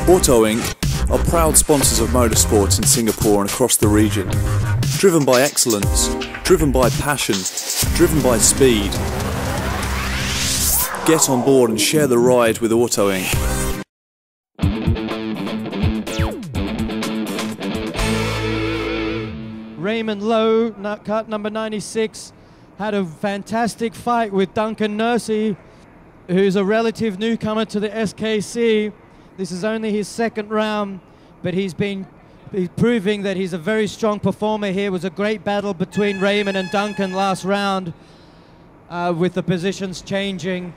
Auto Inc. are proud sponsors of motorsports in Singapore and across the region. Driven by excellence, driven by passion, driven by speed. Get on board and share the ride with Auto Inc. Raymond Lowe, cut number 96, had a fantastic fight with Duncan Nursey, who's a relative newcomer to the SKC. This is only his second round, but he's proving that he's a very strong performer here. It was a great battle between Raymond and Duncan last round, with the positions changing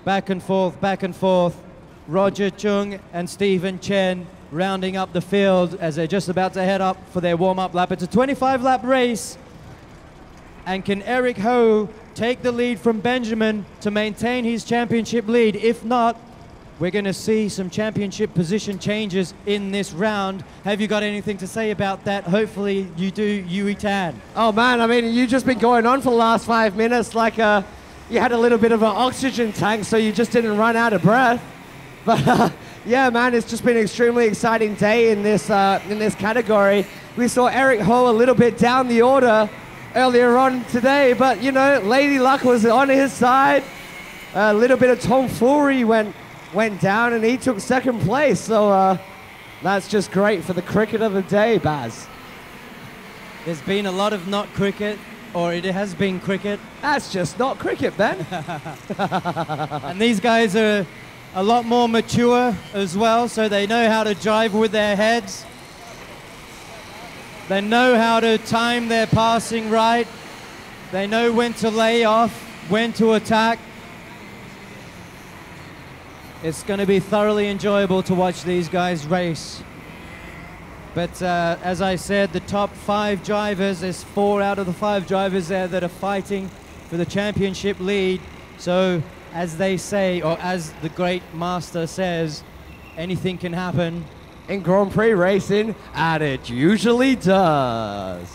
back and forth, back and forth. Roger Chung and Stephen Chen rounding up the field as they're just about to head up for their warm-up lap. It's a 25-lap race, and can Eric Ho take the lead from Benjamin to maintain his championship lead? If not, we're going to see some championship position changes in this round. Have you got anything to say about that? Hopefully you do, Yuey Tan. Oh man, I mean, you've just been going on for the last 5 minutes like you had a little bit of an oxygen tank, so you just didn't run out of breath. But yeah, man, it's just been an extremely exciting day in this category. We saw Eric Ho a little bit down the order earlier on today, but you know, Lady Luck was on his side. A little bit of tomfoolery went down, and he took second place. So that's just great for the cricket of the day, Baz. There's been a lot of not cricket, or it has been cricket. That's just not cricket, Ben. And these guys are a lot more mature as well, so they know how to drive with their heads. They know how to time their passing right. They know when to lay off, when to attack. It's going to be thoroughly enjoyable to watch these guys race. But as I said, the top 5 drivers, there's 4 out of the 5 drivers there that are fighting for the championship lead. So as they say, or as the great master says, anything can happen in Grand Prix racing, and it usually does.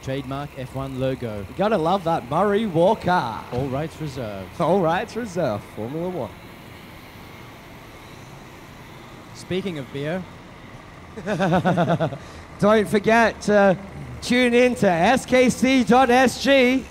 Trademark F1 logo. You gotta love that. Murray Walker. All rights reserved. All rights reserved. Formula 1. Speaking of beer, don't forget to tune in to skc.sg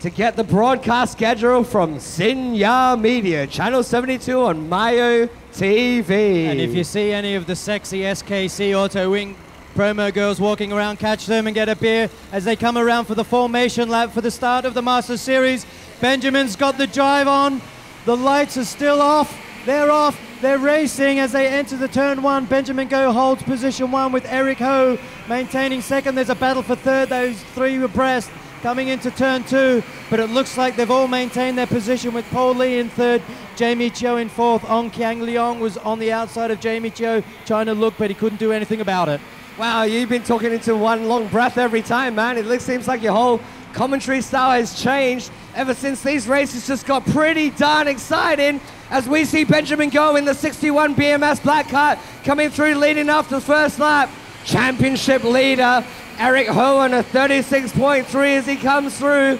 to get the broadcast schedule from Sinya Media, Channel 72 on Mayo TV. And if you see any of the sexy SKC Auto Wing promo girls walking around, catch them and get a beer as they come around for the formation lap for the start of the Masters Series. Benjamin's got the drive on. The lights are still off. They're off. They're racing as they enter the turn 1. Benjamin Go holds position 1 with Eric Ho maintaining second. There's a battle for third. Those 3 abreast coming into turn 2, but it looks like they've all maintained their position with Paul Lee in third, Jamie Chio in fourth. Ong Kiang Leong was on the outside of Jamie Chio trying to look, but he couldn't do anything about it. Wow, you've been talking into one long breath every time, man. It seems like your whole commentary style has changed ever since these races just got pretty darn exciting as we see Benjamin Go in the 61 BMS Black Cart coming through leading after the first lap. Championship leader Eric Ho on a 36.3 as he comes through.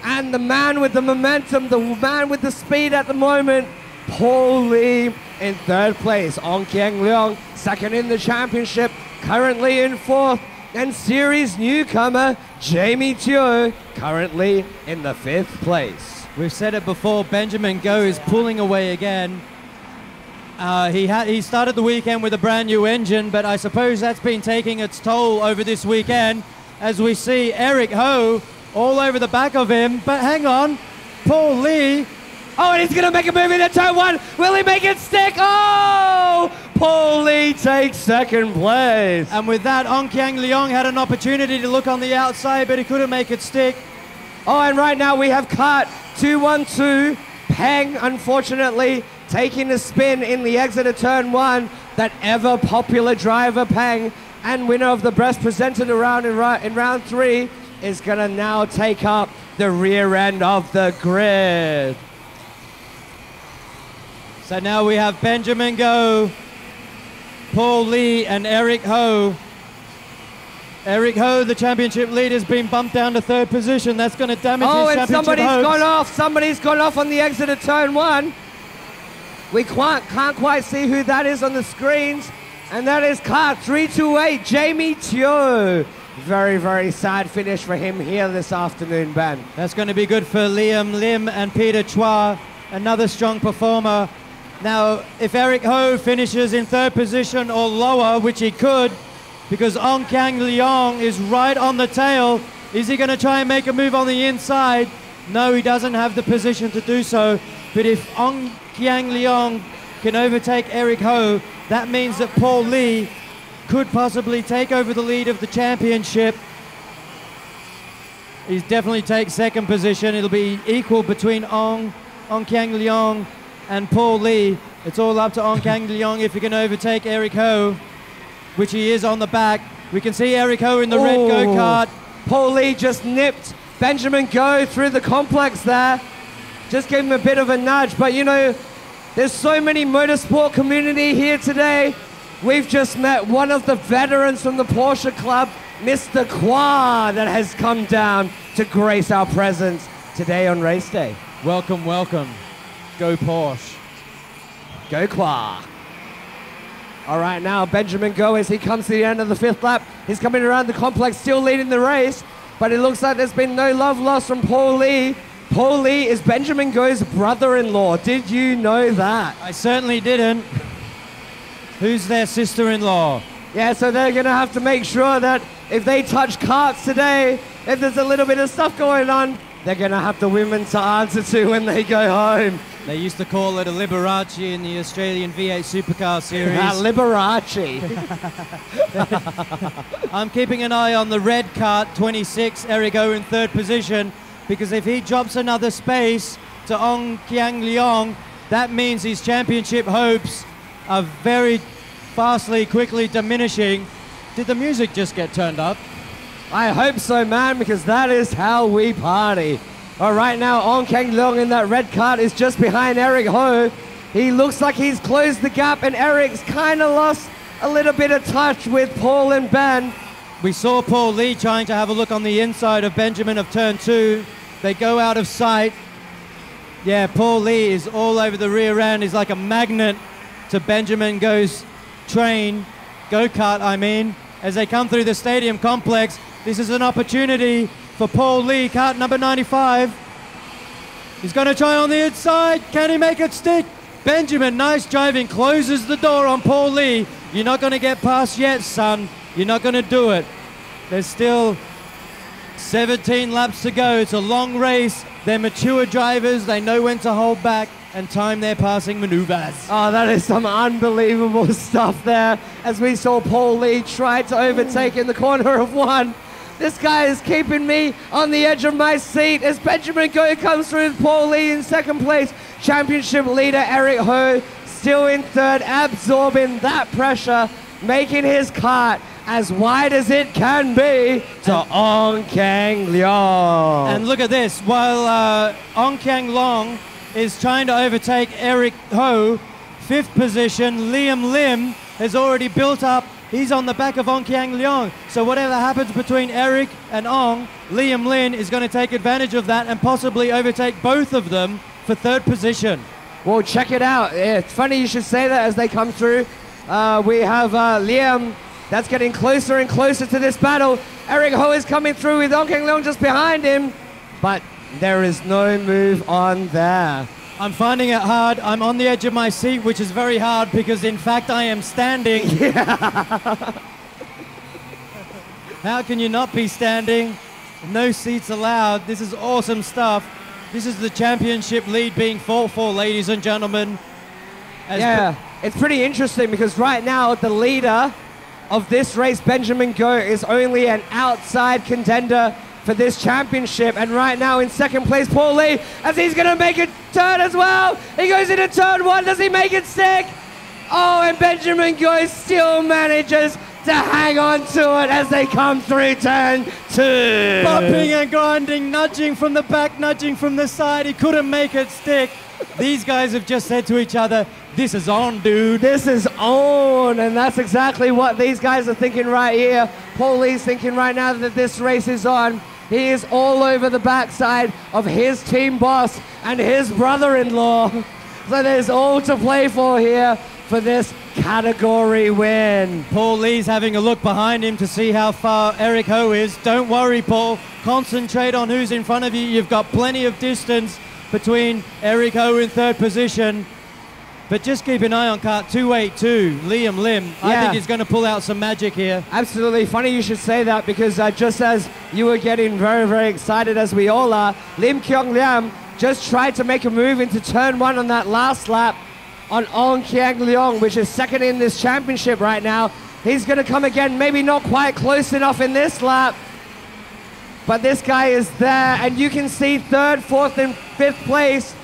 And the man with the momentum, the man with the speed at the moment, Paul Lee in third place. Ong Kiang Leong second in the championship, currently in fourth. And series newcomer Jamie Teo currently in the 5th place. We've said it before, Benjamin Go is pulling away again. He started the weekend with a brand new engine, but I suppose that's been taking its toll over this weekend as we see Eric Ho all over the back of him. But hang on, Paul Lee. Oh, and he's going to make a move into turn 1. Will he make it stick? Oh! Paul Lee takes second place. And with that, Ong Kiang Leong had an opportunity to look on the outside, but he couldn't make it stick. Oh, and right now we have Kart 212. Peng, unfortunately, taking a spin in the exit of turn 1. That ever popular driver, Peng, and winner of the best presented around in round 3, is going to now take up the rear end of the grid. So now we have Benjamin Go, Paul Lee, and Eric Ho. Eric Ho, the championship lead, has been bumped down to 3rd position. That's going to damage his championship hopes. Somebody's gone off. Somebody's gone off on the exit of turn 1. We can't quite see who that is on the screens. And that is car 328, Jamie Teo. Very, very sad finish for him here this afternoon, Ben. That's going to be good for Liam Lim and Peter Chua, another strong performer. Now, if Eric Ho finishes in third position or lower, which he could, because Ong Kang Leong is right on the tail, is he going to try and make a move on the inside? No, he doesn't have the position to do so. But if Ong Kang Leong can overtake Eric Ho, that means that Paul Lee could possibly take over the lead of the championship. He's definitely take second position. It'll be equal between Ong Kang Leong and Paul Lee. It's all up to Ong Kang Leong if he can overtake Eric Ho, which he is on the back. We can see Eric Ho in the red go-kart. Paul Lee just nipped Benjamin Go through the complex there. Just gave him a bit of a nudge. But you know, there's so many motorsport community here today. We've just met one of the veterans from the Porsche Club, Mr. Kwa, that has come down to grace our presence today on race day. Welcome, welcome. Go Porsche. Go Kwa. All right, now Benjamin Go, as he comes to the end of the fifth lap, he's coming around the complex, still leading the race, but it looks like there's been no love lost from Paul Lee. Paul Lee is Benjamin Go's brother-in-law. Did you know that? I certainly didn't. Who's their sister-in-law? Yeah, so they're going to have to make sure that if they touch karts today, if there's a little bit of stuff going on, they're going to have the women to answer to when they go home. They used to call it a Liberace in the Australian V8 Supercar Series. Liberace. I'm keeping an eye on the red kart, 26, Eric O in third position, because if he drops another space to Ong Kiang Leong, that means his championship hopes are very quickly diminishing. Did the music just get turned up? I hope so, man, because that is how we party. All right, now Ong Kang Leong in that red kart is just behind Eric Ho. He looks like he's closed the gap, and Eric's kind of lost a little bit of touch with Paul and Ben. We saw Paul Lee trying to have a look on the inside of Benjamin of turn 2. They go out of sight. Yeah, Paul Lee is all over the rear end. He's like a magnet to Benjamin Go's train, go-kart I mean. As they come through the stadium complex, this is an opportunity for Paul Lee, kart number 95. He's going to try on the inside. Can he make it stick? Benjamin, nice driving, closes the door on Paul Lee. You're not going to get past yet, son. You're not going to do it. There's still 17 laps to go. It's a long race. They're mature drivers. They know when to hold back and time their passing maneuvers. Oh, that is some unbelievable stuff there. As we saw Paul Lee try to overtake in the corner of one. This guy is keeping me on the edge of my seat as Benjamin Go comes through with Paul Lee in second place. Championship leader Eric Ho still in third, absorbing that pressure, making his kart as wide as it can be to Ong Kang Leong. And look at this, while Ong Kang Leong is trying to overtake Eric Ho, fifth position, Liam Lim has already built up. He's on the back of Ong Kang Leong. So whatever happens between Eric and Ong, Liam Lin is going to take advantage of that and possibly overtake both of them for third position. Well, check it out. It's funny you should say that as they come through. We have Liam that's getting closer and closer to this battle. Eric Ho is coming through with Ong Kang Leong just behind him, but there is no move on there. I'm finding it hard. I'm on the edge of my seat, which is very hard because, in fact, I am standing. Yeah. How can you not be standing? No seats allowed. This is awesome stuff. This is the championship lead being fought for, ladies and gentlemen. Yeah, it's pretty interesting because right now the leader of this race, Benjamin Go, is only an outside contender for this championship, and right now in second place Paul Lee, as he's gonna make a turn as well. He goes into turn one. Does he make it stick? Oh, and Benjamin Go still manages to hang on to it as they come through turn 2. Bumping and grinding, nudging from the back, nudging from the side. He couldn't make it stick. These guys have just said to each other, this is on, dude. This is on, and that's exactly what these guys are thinking right here. Paul Lee's thinking right now that this race is on. He is all over the backside of his team boss and his brother-in-law. So there's all to play for here for this category win. Paul Lee's having a look behind him to see how far Eric Ho is. Don't worry, Paul. Concentrate on who's in front of you. You've got plenty of distance between Eric Ho in third position. But just keep an eye on kart 282, Liam Lim. I think he's going to pull out some magic here. Absolutely. Funny you should say that, because just as you were getting very, very excited, as we all are, Lim Kyung Liam just tried to make a move into turn one on that last lap on Ong Kiang Leong, which is second in this championship right now. He's going to come again, maybe not quite close enough in this lap, but this guy is there, and you can see third, fourth, and fifth place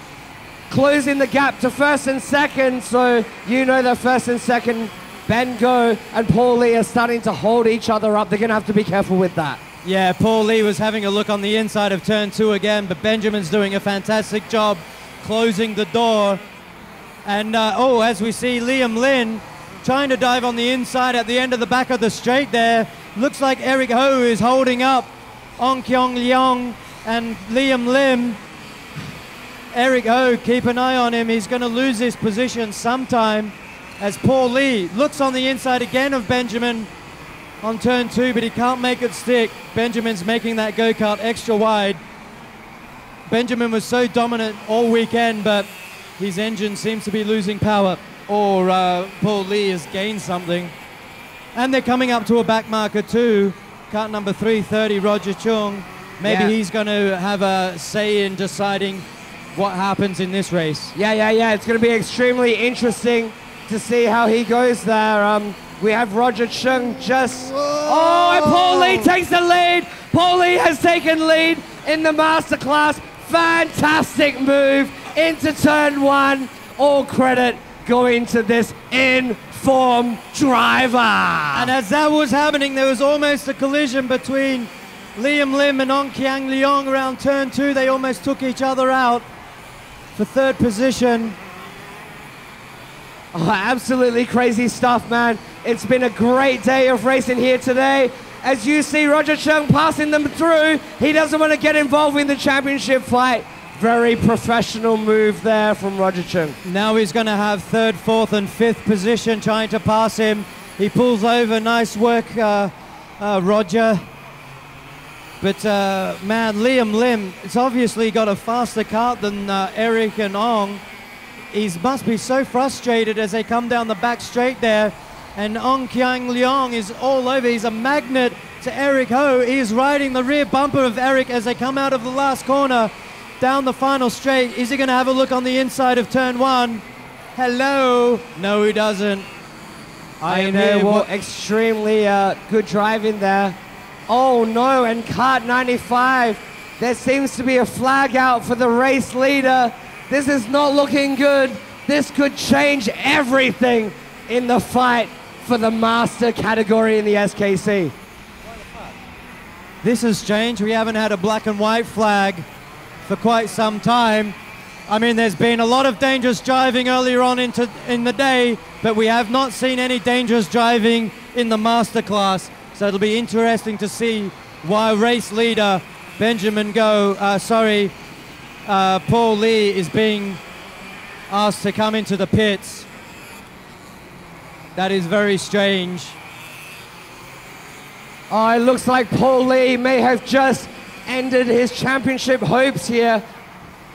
closing the gap to first and second. So you know that first and second, Ben Go and Paul Lee, are starting to hold each other up. They're going to have to be careful with that. Yeah, Paul Lee was having a look on the inside of turn two again, but Benjamin's doing a fantastic job closing the door. And as we see Liam Lin trying to dive on the inside at the end of the back of the straight there. Looks like Eric Ho is holding up Ong Kyong Leong and Liam Lim. Eric Ho, keep an eye on him. He's going to lose his position sometime, as Paul Lee looks on the inside again of Benjamin on turn two, but he can't make it stick. Benjamin's making that go-kart extra wide. Benjamin was so dominant all weekend, but his engine seems to be losing power, or Paul Lee has gained something. And they're coming up to a back marker too. Kart number 330, Roger Chung. Maybe he's going to have a say in deciding what happens in this race. Yeah. It's going to be extremely interesting to see how he goes there. We have Roger Chung just... Oh, and Paul Lee takes the lead. Paul Lee has taken lead in the masterclass. Fantastic move into turn one. All credit going to this in-form driver. And as that was happening, there was almost a collision between Liam Lim and Ong Kiang Leong around turn two. They almost took each other out for third position. Oh, absolutely crazy stuff, man. It's been a great day of racing here today. As you see Roger Chung passing them through, he doesn't want to get involved in the championship fight. Very professional move there from Roger Chung. Now he's going to have third, fourth, and fifth position trying to pass him. He pulls over. Nice work, Roger. But, man, Liam Lim, it's obviously got a faster kart than Eric and Ong. He must be so frustrated as they come down the back straight there. And Ong Kiang Leong is all over. He's a magnet to Eric Ho. He is riding the rear bumper of Eric as they come out of the last corner down the final straight. Is he going to have a look on the inside of turn one? Hello? No, he doesn't. I know what extremely good driving there. Oh no, and kart 95. There seems to be a flag out for the race leader. This is not looking good. This could change everything in the fight for the master category in the SKC. This has changed. We haven't had a black and white flag for quite some time. I mean, there's been a lot of dangerous driving earlier on in the day, but we have not seen any dangerous driving in the master class. So it'll be interesting to see why race leader Paul Lee is being asked to come into the pits. That is very strange. Oh, it looks like Paul Lee may have just ended his championship hopes here.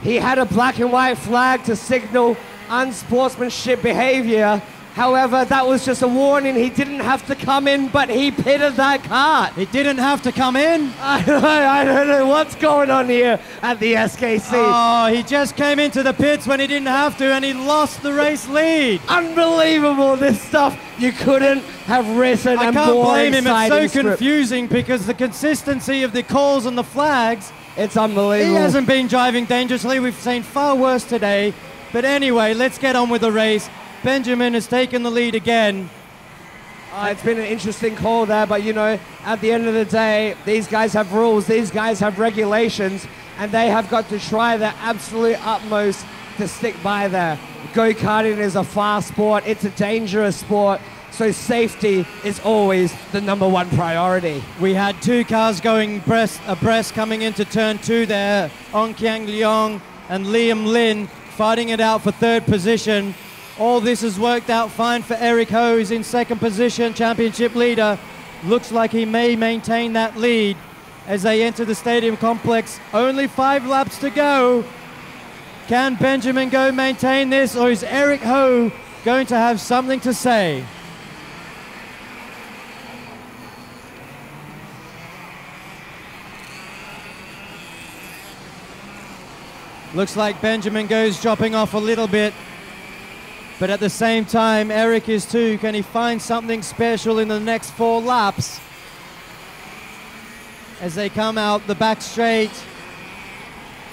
He had a black and white flag to signal unsportsmanship behavior. However, that was just a warning. He didn't have to come in, but he pitted that kart. He didn't have to come in? I don't know what's going on here at the SKC. Oh, he just came into the pits when he didn't have to, and he lost the race lead. Unbelievable, this stuff you couldn't have written. I can't blame him. It's so confusing because the consistency of the calls and the flags. It's unbelievable. He hasn't been driving dangerously. We've seen far worse today. But anyway, let's get on with the race. Benjamin has taken the lead again. It's been an interesting call there, but you know, at the end of the day, these guys have rules, these guys have regulations, and they have got to try their absolute utmost to stick by there. Go-karting is a fast sport, it's a dangerous sport, so safety is always the #1 priority. We had two cars going abreast coming into turn two there. Ong Kiang Leong and Liam Lin fighting it out for third position. All this has worked out fine for Eric Ho, who's in second position, championship leader. Looks like he may maintain that lead as they enter the stadium complex. Only 5 laps to go. Can Benjamin Go maintain this, or is Eric Ho going to have something to say? Looks like Benjamin Go's dropping off a little bit. But at the same time, Eric is too. Can he find something special in the next 4 laps? As they come out the back straight,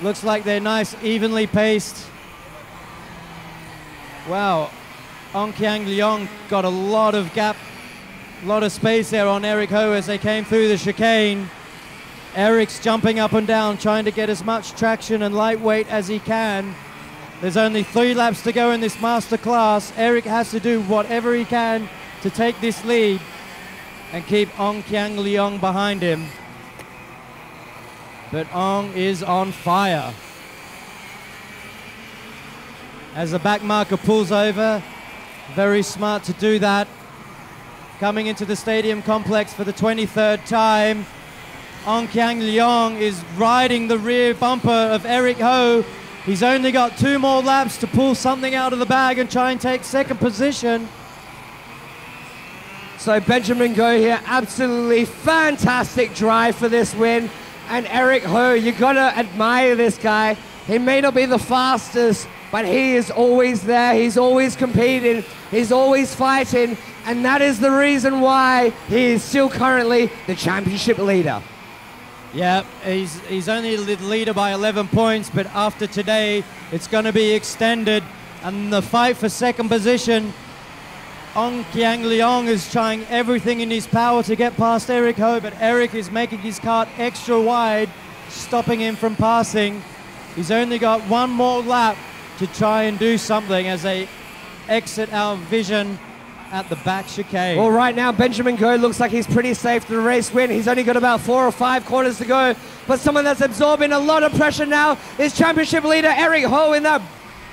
looks like they're nice, evenly paced. Wow, Ong Kiang Leong got a lot of gap, a lot of space there on Eric Ho as they came through the chicane. Eric's jumping up and down, trying to get as much traction and lightweight as he can. There's only 3 laps to go in this master class. Eric has to do whatever he can to take this lead and keep Ong Kiang Leong behind him. But Ong is on fire. As the back marker pulls over, very smart to do that. Coming into the stadium complex for the 23rd time, Ong Kiang Leong is riding the rear bumper of Eric Ho. He's only got 2 more laps to pull something out of the bag and try and take second position. So Benjamin Go here, absolutely fantastic drive for this win. And Eric Ho, you gotta admire this guy. He may not be the fastest, but he is always there. He's always competing. He's always fighting. And that is the reason why he is still currently the championship leader. Yeah, he's only the leader by 11 points, but after today, it's going to be extended. And the fight for second position, Ong Kiang Leong is trying everything in his power to get past Eric Ho, but Eric is making his kart extra wide, stopping him from passing. He's only got 1 more lap to try and do something as they exit our vision at the back chicane. Well, right now, Benjamin Go looks like he's pretty safe to the race win. He's only got about 4 or 5 quarters to go. But someone that's absorbing a lot of pressure now is championship leader Eric Ho in that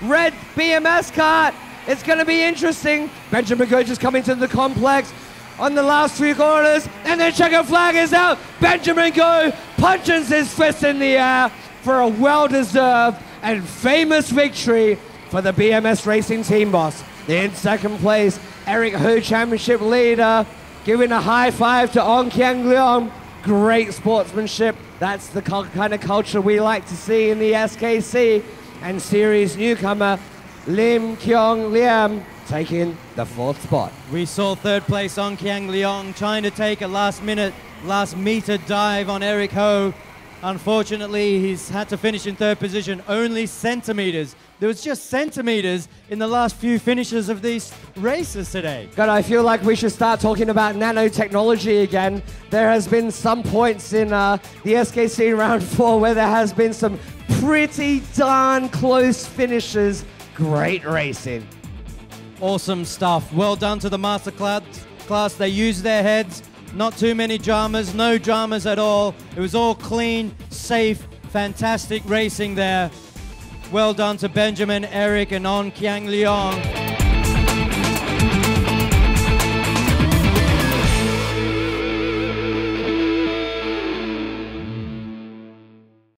red BMS kart. It's going to be interesting. Benjamin Go just coming to the complex on the last 3 quarters. And then checkered flag is out. Benjamin Go punches his fist in the air for a well-deserved and famous victory for the BMS Racing team boss. In second place, Eric Ho, championship leader, giving a high five to Ong Kiang Leong. Great sportsmanship. That's the kind of culture we like to see in the SKC. And series newcomer Lim Kyong Liam taking the 4th spot. We saw 3rd place Ong Kiang Leong trying to take a last meter dive on Eric Ho. Unfortunately, he's had to finish in 3rd position, only centimeters. There was just centimeters in the last few finishes of these races today. God, I feel like we should start talking about nanotechnology again. There has been some points in the SKC round 4 where there has been some pretty darn close finishes. Great racing. Awesome stuff. Well done to the master class. They used their heads. Not too many dramas, no dramas at all. It was all clean, safe, fantastic racing there. Well done to Benjamin, Eric, and Ong Kiang Leong.